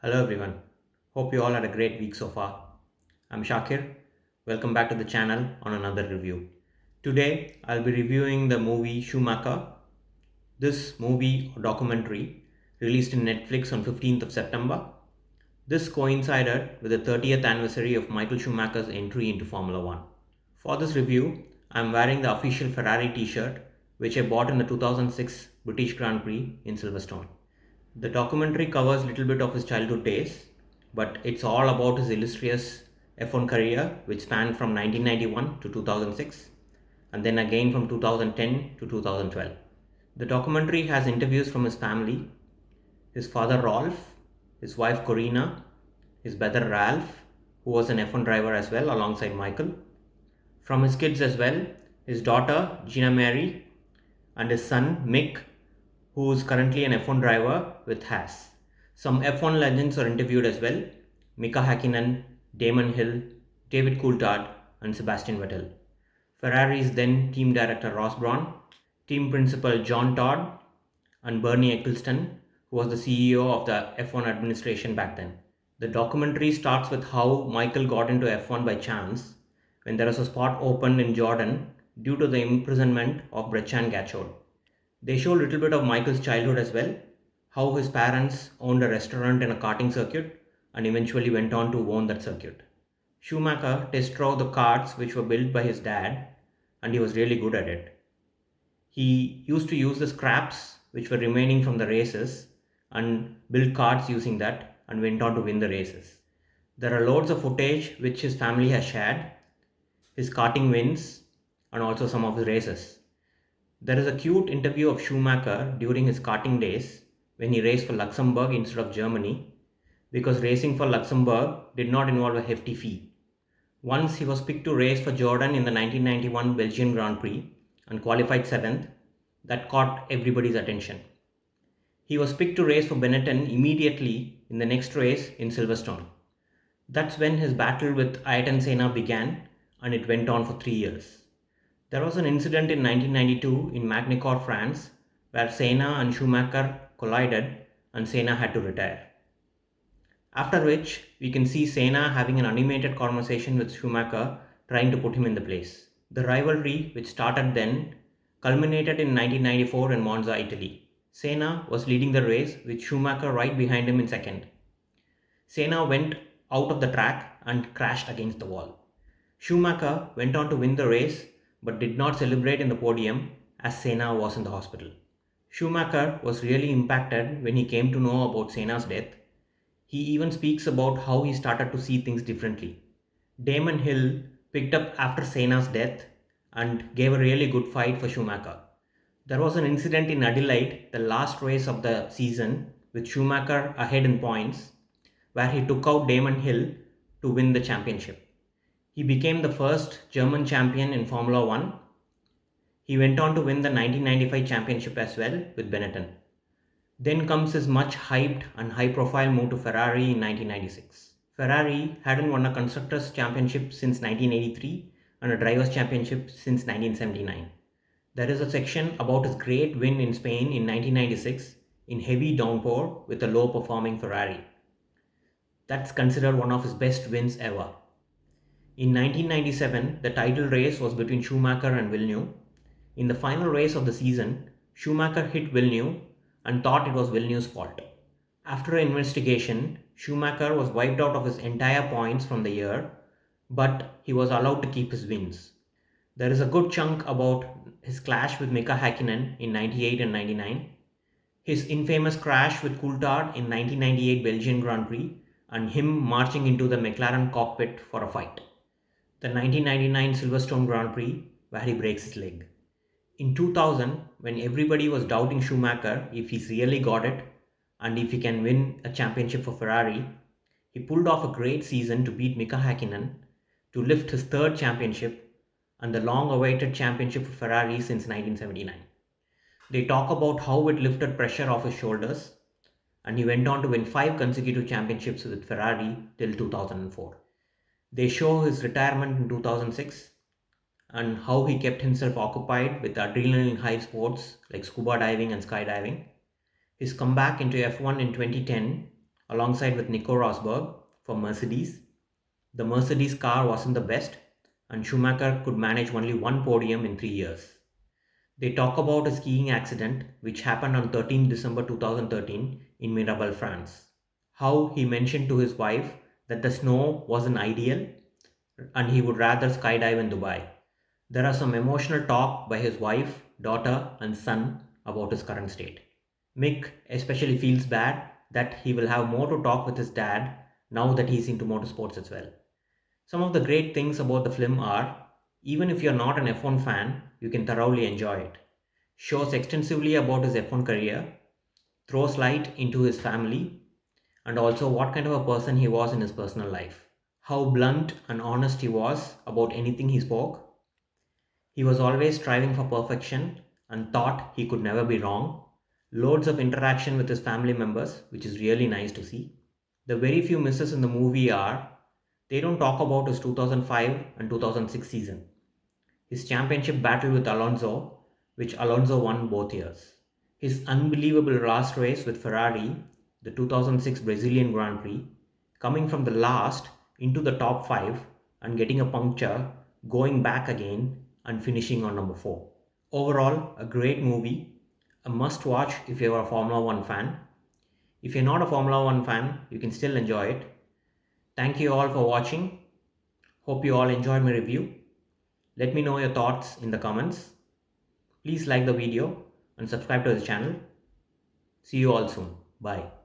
Hello everyone. Hope you all had a great week so far. I'm Shakir. Welcome back to the channel on another review. Today I'll be reviewing the movie Schumacher. This movie or documentary released in Netflix on 15th of September. This coincided with the 30th anniversary of Michael Schumacher's entry into Formula 1. For this review, I'm wearing the official Ferrari t-shirt which I bought in the 2006 British Grand Prix in Silverstone. The documentary covers a little bit of his childhood days, but it's all about his illustrious F1 career, which spanned from 1991 to 2006, and then again from 2010 to 2012. The documentary has interviews from his family, his father Rolf, his wife Corina, his brother Ralph, who was an F1 driver as well alongside Michael, from his kids as well, his daughter Gina Mary, and his son Mick, who is currently an F1 driver with Haas. Some F1 legends are interviewed as well: Mika Hakkinen, Damon Hill, David Coulthard, and Sebastian Vettel. Ferrari's then team director Ross Brawn, team principal John Todd, and Bernie Ecclestone, who was the CEO of the F1 administration back then. The documentary starts with how Michael got into F1 by chance when there was a spot opened in Jordan due to the imprisonment of Brechan Gachot. They show a little bit of Michael's childhood as well, how his parents owned a restaurant in a karting circuit and eventually went on to own that circuit. Schumacher test drove the karts which were built by his dad, and he was really good at it. He used to use the scraps which were remaining from the races and build karts using that and went on to win the races. There are loads of footage which his family has shared, his karting wins, and also some of his races. There is a cute interview of Schumacher during his karting days when he raced for Luxembourg instead of Germany, because racing for Luxembourg did not involve a hefty fee. Once he was picked to race for Jordan in the 1991 Belgian Grand Prix and qualified 7th. That caught everybody's attention. He was picked to race for Benetton immediately in the next race in Silverstone. That's when his battle with Ayrton Senna began, and it went on for 3 years. There was an incident in 1992 in Magny-Cours, France, where Senna and Schumacher collided and Senna had to retire. After which, we can see Senna having an animated conversation with Schumacher trying to put him in the place. The rivalry, which started then, culminated in 1994 in Monza, Italy. Senna was leading the race with Schumacher right behind him in second. Senna went out of the track and crashed against the wall. Schumacher went on to win the race but did not celebrate in the podium as Senna was in the hospital. Schumacher was really impacted when he came to know about Senna's death. He even speaks about how he started to see things differently. Damon Hill picked up after Senna's death and gave a really good fight for Schumacher. There was an incident in Adelaide, the last race of the season, with Schumacher ahead in points, where he took out Damon Hill to win the championship. He became the first German champion in Formula 1. He went on to win the 1995 championship as well with Benetton. Then comes his much hyped and high profile move to Ferrari in 1996. Ferrari hadn't won a Constructors' Championship since 1983 and a Drivers' Championship since 1979. There is a section about his great win in Spain in 1996 in heavy downpour with a low performing Ferrari. That's considered one of his best wins ever. In 1997, the title race was between Schumacher and Villeneuve. In the final race of the season, Schumacher hit Villeneuve and thought it was Villeneuve's fault. After an investigation, Schumacher was wiped out of his entire points from the year, but he was allowed to keep his wins. There is a good chunk about his clash with Mika Hakkinen in 98 and 99, his infamous crash with Coulthard in 1998 Belgian Grand Prix, and him marching into the McLaren cockpit for a fight. The 1999 Silverstone Grand Prix, where he breaks his leg. In 2000, when everybody was doubting Schumacher if he's really got it and if he can win a championship for Ferrari, he pulled off a great season to beat Mika Hakkinen to lift his third championship and the long-awaited championship for Ferrari since 1979. They talk about how it lifted pressure off his shoulders, and he went on to win 5 consecutive championships with Ferrari till 2004. They show his retirement in 2006 and how he kept himself occupied with adrenaline high sports like scuba diving and skydiving, his comeback into F1 in 2010, alongside with Nico Rosberg for Mercedes. The Mercedes car wasn't the best, and Schumacher could manage only one podium in 3 years. They talk about a skiing accident which happened on 13 December 2013 in Mirabel, France. How he mentioned to his wife that the snow wasn't ideal and he would rather skydive in Dubai. There are some emotional talk by his wife, daughter, and son about his current state. Mick especially feels bad that he will have more to talk with his dad now that he's into motorsports as well. Some of the great things about the film are even if you're not an F1 fan, you can thoroughly enjoy it. Shows extensively about his F1 career, throws light into his family, and also what kind of a person he was in his personal life. How blunt and honest he was about anything he spoke. He was always striving for perfection and thought he could never be wrong. Loads of interaction with his family members, which is really nice to see. The very few misses in the movie are they don't talk about his 2005 and 2006 season, his championship battle with Alonso, which Alonso won both years, his unbelievable last race with Ferrari, the 2006 Brazilian Grand Prix, coming from the last into the top 5 and getting a puncture, going back again and finishing on number 4. Overall, a great movie, a must watch if you're a Formula 1 fan. If you're not a Formula 1 fan, you can still enjoy it. Thank you all for watching. Hope you all enjoyed my review. Let me know your thoughts in the comments. Please like the video and subscribe to the channel. See you all soon. Bye.